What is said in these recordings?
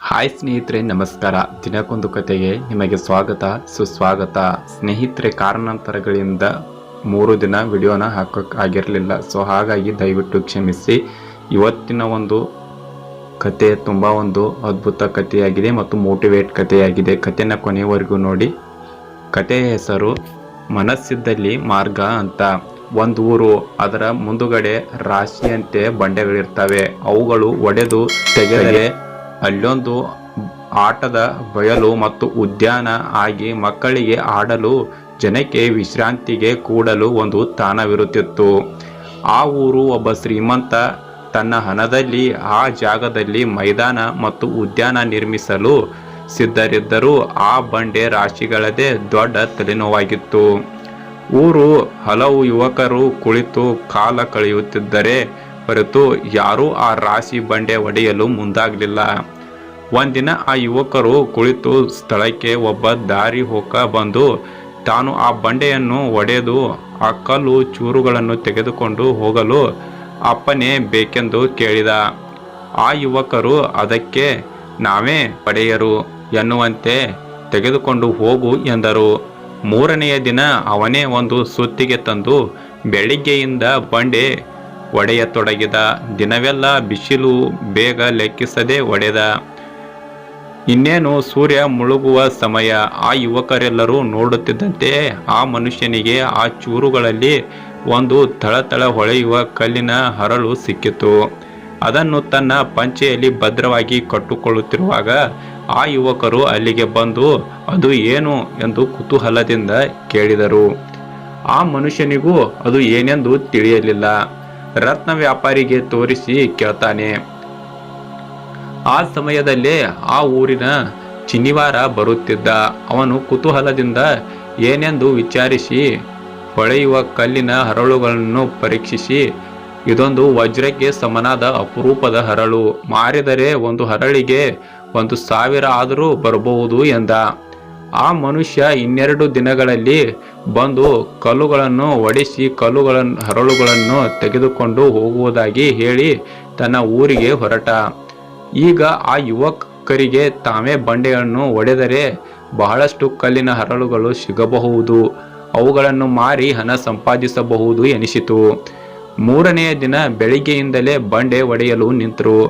Hi ಸ್ನೇಹಿತರೆ, ನಮಸ್ಕಾರ. ದಿನಕ್ಕೊಂದು ಕತೆಗೆ ನಿಮಗೆ ಸ್ವಾಗತ ಸುಸ್ವಾಗತ. ಸ್ನೇಹಿತರೆ, ಕಾರಣಾಂತರಗಳಿಂದ 3 ದಿನ ವಿಡಿಯೋನ ಹಾಕೋಕ್ಕಾಗಿರಲಿಲ್ಲ. ಸೊ ಹಾಗಾಗಿ ದಯವಿಟ್ಟು ಕ್ಷಮಿಸಿ. ಇವತ್ತಿನ ಒಂದು ಕತೆ ತುಂಬ ಒಂದು ಅದ್ಭುತ ಕಥೆಯಾಗಿದೆ ಮತ್ತು ಮೋಟಿವೇಟ್ ಕಥೆಯಾಗಿದೆ. ಕಥೆನ ಕೊನೆಯವರೆಗೂ ನೋಡಿ. ಕಥೆಯ ಹೆಸರು ಮನಸ್ಸಿದ್ದಲ್ಲಿ ಮಾರ್ಗ ಅಂತ. ಒಂದು ಊರು, ಅದರ ಮುಂದುಗಡೆ ರಾಶಿಯಂತೆ ಬಂಡೆಗಳಿರ್ತವೆ. ಅವುಗಳು ಒಡೆದು ತೆಗೆದರೆ ಅಲ್ಲೊಂದು ಆಟದ ಬಯಲು ಮತ್ತು ಉದ್ಯಾನ ಆಗಿ ಮಕ್ಕಳಿಗೆ ಆಡಲು, ಜನಕ್ಕೆ ವಿಶ್ರಾಂತಿಗೆ ಕೂಡಲು ಒಂದು ತಾಣವಿರುತ್ತಿತ್ತು. ಆ ಊರು ಒಬ್ಬ ಶ್ರೀಮಂತ ತನ್ನ ಹಣದಲ್ಲಿ ಆ ಜಾಗದಲ್ಲಿ ಮೈದಾನ ಮತ್ತು ಉದ್ಯಾನ ನಿರ್ಮಿಸಲು ಸಿದ್ಧರಿದ್ದರೂ ಆ ಬಂಡೆ ರಾಶಿಗಳದೇ ದೊಡ್ಡ ತಲೆನೋವಾಗಿತ್ತು. ಊರು ಹಲವು ಯುವಕರು ಕುಳಿತು ಕಾಲ ಕಳೆಯುತ್ತಿದ್ದರೆ ಹೊರತು ಯಾರೂ ಆ ರಾಶಿ ಬಂಡೆ ಒಡೆಯಲು ಮುಂದಾಗಲಿಲ್ಲ. ಒಂದಿನ ಆ ಯುವಕರು ಕುಳಿತು ಸ್ಥಳಕ್ಕೆ ಒಬ್ಬ ದಾರಿ ಹೋಕ ಬಂದು ತಾನು ಆ ಬಂಡೆಯನ್ನು ಒಡೆದು ಆ ಕಲ್ಲು ಚೂರುಗಳನ್ನು ತೆಗೆದುಕೊಂಡು ಹೋಗಲು ಅಪ್ಪನೇ ಬೇಕೆಂದು ಕೇಳಿದ. ಆ ಯುವಕರು ಅದಕ್ಕೆ ನಾವೇ ಒಡೆಯರು ಎನ್ನುವಂತೆ ತೆಗೆದುಕೊಂಡು ಹೋಗು ಎಂದರು. 3ನೆಯ ದಿನ ಅವನೇ ಒಂದು ಸುತ್ತಿಗೆ ತಂದು ಬೆಳಿಗ್ಗೆಯಿಂದ ಬಂಡೆ ಒಡೆಯತೊಡಗಿದ. ದಿನವೆಲ್ಲ ಬಿಸಿಲು ಬೇಗ ಲೆಕ್ಕಿಸದೆ ಒಡೆದ. ಇನ್ನೇನು ಸೂರ್ಯ ಮುಳುಗುವ ಸಮಯ. ಆ ಯುವಕರೆಲ್ಲರೂ ನೋಡುತ್ತಿದ್ದಂತೆ ಆ ಮನುಷ್ಯನಿಗೆ ಆ ಚೂರುಗಳಲ್ಲಿ ಒಂದು ಥಳಥಳ ಹೊಳೆಯುವ ಕಲ್ಲಿನ ಹರಳು ಸಿಕ್ಕಿತು. ಅದನ್ನು ತನ್ನ ಪಂಚೆಯಲ್ಲಿ ಭದ್ರವಾಗಿ ಕಟ್ಟಿಕೊಳ್ಳುತ್ತಿರುವಾಗ ಆ ಯುವಕರು ಅಲ್ಲಿಗೆ ಬಂದು ಅದು ಏನು ಎಂದು ಕುತೂಹಲದಿಂದ ಕೇಳಿದರು. ಆ ಮನುಷ್ಯನಿಗೂ ಅದು ಏನೆಂದು ತಿಳಿಯಲಿಲ್ಲ. ರತ್ನ ವ್ಯಾಪಾರಿಗೆ ತೋರಿಸಿ ಕೇಳ್ತಾನೆ. ಆ ಸಮಯದಲ್ಲೇ ಆ ಊರಿನ ಚಿನ್ನಿವಾರ ಬರುತ್ತಿದ್ದ. ಅವನು ಕುತೂಹಲದಿಂದ ಏನೆಂದು ವಿಚಾರಿಸಿ ಹೊಳೆಯುವ ಕಲ್ಲಿನ ಹರಳುಗಳನ್ನು ಪರೀಕ್ಷಿಸಿ, ಇದೊಂದು ವಜ್ರಕ್ಕೆ ಸಮನಾದ ಅಪರೂಪದ ಹರಳು, ಮಾರಿದರೆ ಒಂದು ಹರಳಿಗೆ 1,000 ಆದರೂ ಬರಬಹುದು ಎಂದ. ಆ ಮನುಷ್ಯ 12 ದಿನಗಳಲ್ಲಿ ಬಂದು ಕಲ್ಲುಗಳನ್ನು ಒಡೆಸಿ ಹರಳುಗಳನ್ನು ತೆಗೆದುಕೊಂಡು ಹೋಗುವುದಾಗಿ ಹೇಳಿ ತನ್ನ ಊರಿಗೆ ಹೊರಟ. ಈಗ ಆ ಯುವಕರಿಗೆ ತಾವೇ ಬಂಡೆಯನ್ನು ಒಡೆದರೆ ಬಹಳಷ್ಟು ಕಲ್ಲಿನ ಹರಳುಗಳು ಸಿಗಬಹುದು, ಅವುಗಳನ್ನು ಮಾರಿ ಹಣ ಸಂಪಾದಿಸಬಹುದು ಎನಿಸಿತು. 3ನೆಯ ದಿನ ಬೆಳಿಗ್ಗೆಯಿಂದಲೇ ಬಂಡೆ ಒಡೆಯಲು ನಿಂತರು.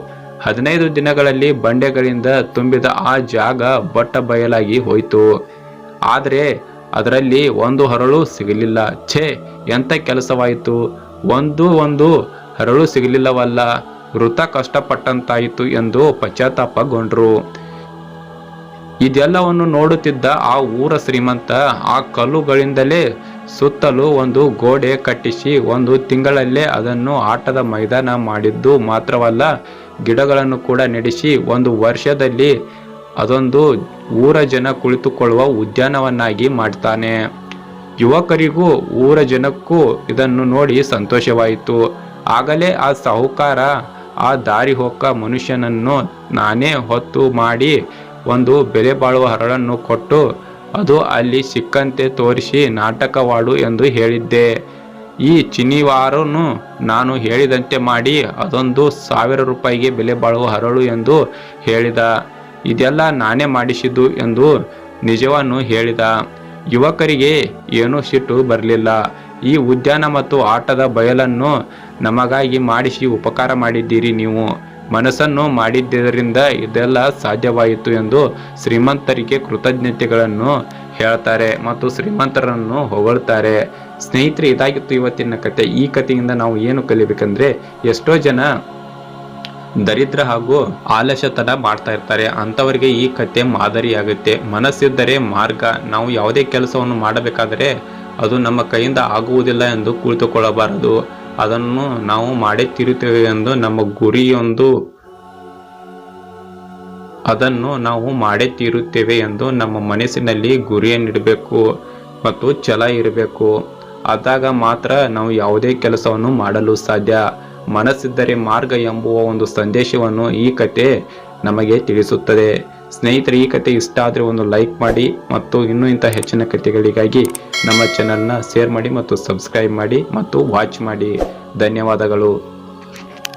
15 ದಿನಗಳಲ್ಲಿ ಬಂಡೆಗಳಿಂದ ತುಂಬಿದ ಆ ಜಾಗ ಬಟ್ಟ ಬಯಲಾಗಿ ಹೋಯಿತು. ಆದರೆ ಅದರಲ್ಲಿ ಒಂದು ಹರಳು ಸಿಗಲಿಲ್ಲ. ಛೇ, ಎಂಥ ಕೆಲಸವಾಯಿತು! ಒಂದು ಹರಳು ಸಿಗಲಿಲ್ಲವಲ್ಲ, ವೃಥ ಕಷ್ಟಪಟ್ಟಂತಾಯಿತು ಎಂದು ಪಶ್ಚಾತ್ತಾಪಗೊಂಡ್ರು. ಇದೆಲ್ಲವನ್ನು ನೋಡುತ್ತಿದ್ದ ಆ ಊರ ಶ್ರೀಮಂತ ಆ ಕಲ್ಲುಗಳಿಂದಲೇ ಸುತ್ತಲೂ ಒಂದು ಗೋಡೆ ಕಟ್ಟಿಸಿ 1 ತಿಂಗಳಲ್ಲೇ ಅದನ್ನು ಆಟದ ಮೈದಾನ ಮಾಡಿದ್ದು ಮಾತ್ರವಲ್ಲ, ಗಿಡಗಳನ್ನು ಕೂಡ ನೆಡೆಸಿ 1 ವರ್ಷದಲ್ಲಿ ಅದೊಂದು ಊರ ಜನ ಕುಳಿತುಕೊಳ್ಳುವ ಉದ್ಯಾನವನ್ನಾಗಿ ಮಾಡ್ತಾನೆ. ಯುವಕರಿಗೂ ಊರ ಜನಕ್ಕೂ ಇದನ್ನು ನೋಡಿ ಸಂತೋಷವಾಯಿತು. ಆಗಲೇ ಆ ಸಾಹುಕಾರ ಆ ದಾರಿ ಹೋಕ ಮನುಷ್ಯನನ್ನು ನಾನೇ ಹೊತ್ತು ಮಾಡಿ ಒಂದು ಬೆಲೆ ಬಾಳುವ ಹರಳನ್ನು ಕೊಟ್ಟು ಅದು ಅಲ್ಲಿ ಸಿಕ್ಕಂತೆ ತೋರಿಸಿ ನಾಟಕವಾಡು ಎಂದು ಹೇಳಿದ್ದೆ. ಈ ಚಿನ್ನಿವಾರನು ನಾನು ಹೇಳಿದಂತೆ ಮಾಡಿ ಅದೊಂದು 1,000 ರೂಪಾಯಿಗೆ ಬೆಲೆ ಬಾಳುವ ಹರಳು ಎಂದು ಹೇಳಿದ. ಇದೆಲ್ಲ ನಾನೇ ಮಾಡಿಸಿದ್ದು ಎಂದು ನಿಜವನ್ನು ಹೇಳಿದ. ಯುವಕರಿಗೆ ಏನೂ ಸಿಟ್ಟು ಬರಲಿಲ್ಲ. ಈ ಉದ್ಯಾನ ಮತ್ತು ಆಟದ ಬಯಲನ್ನು ನಮಗಾಗಿ ಮಾಡಿಸಿ ಉಪಕಾರ ಮಾಡಿದ್ದೀರಿ, ನೀವು ಮನಸ್ಸನ್ನು ಮಾಡಿದ್ದರಿಂದ ಇದೆಲ್ಲ ಸಾಧ್ಯವಾಯಿತು ಎಂದು ಶ್ರೀಮಂತರಿಗೆ ಕೃತಜ್ಞತೆಗಳನ್ನು ಹೇಳ್ತಾರೆ ಮತ್ತು ಶ್ರೀಮಂತರನ್ನು ಹೊಗಳ್ತಾರೆ. ಸ್ನೇಹಿತರೆ, ಇದಾಗಿತ್ತು ಇವತ್ತಿನ ಕತೆ. ಈ ಕಥೆಯಿಂದ ನಾವು ಏನು ಕಲಿಬೇಕಂದ್ರೆ, ಎಷ್ಟೋ ಜನ ದರಿದ್ರ ಹಾಗೂ ಆಲಸ್ಯತನ ಮಾಡ್ತಾ ಇರ್ತಾರೆ. ಅಂಥವರಿಗೆ ಈ ಕತೆ ಮಾದರಿಯಾಗುತ್ತೆ. ಮನಸ್ಸಿದ್ದರೆ ಮಾರ್ಗ. ನಾವು ಯಾವುದೇ ಕೆಲಸವನ್ನು ಮಾಡಬೇಕಾದರೆ ಅದು ನಮ್ಮ ಕೈಯಿಂದ ಆಗುವುದಿಲ್ಲ ಎಂದು ಕುಳಿತುಕೊಳ್ಳಬಾರದು. ಅದನ್ನು ನಾವು ಮಾಡೇ ತೀರುತ್ತೇವೆ ಎಂದು ನಮ್ಮ ಗುರಿಯೊಂದು ಅದನ್ನು ನಾವು ಮಾಡೇ ತೀರುತ್ತೇವೆ ಎಂದು ನಮ್ಮ ಮನಸ್ಸಿನಲ್ಲಿ ಗುರಿಯನ್ನಿಡಬೇಕು ಮತ್ತು ಛಲ ಇರಬೇಕು. ಆದಾಗ ಮಾತ್ರ ನಾವು ಯಾವುದೇ ಕೆಲಸವನ್ನು ಮಾಡಲು ಸಾಧ್ಯ. ಮನಸ್ಸಿದ್ದರೆ ಮಾರ್ಗ ಎಂಬುವ ಒಂದು ಸಂದೇಶವನ್ನು ಈ ಕತೆ ನಮಗೆ ತಿಳಿಸುತ್ತದೆ. ಸ್ನೇಹಿತರೆ, ಈ ಕತೆ ಇಷ್ಟ ಆದರೆ ಒಂದು ಲೈಕ್ ಮಾಡಿ ಮತ್ತು ಇನ್ನೂ ಇಂಥ ಹೆಚ್ಚಿನ ಕಥೆಗಳಿಗಾಗಿ ನಮ್ಮ ಚಾನಲ್ನ ಶೇರ್ ಮಾಡಿ ಮತ್ತು ಸಬ್ಸ್ಕ್ರೈಬ್ ಮಾಡಿ ಮತ್ತು ವಾಚ್ ಮಾಡಿ. ಧನ್ಯವಾದಗಳು.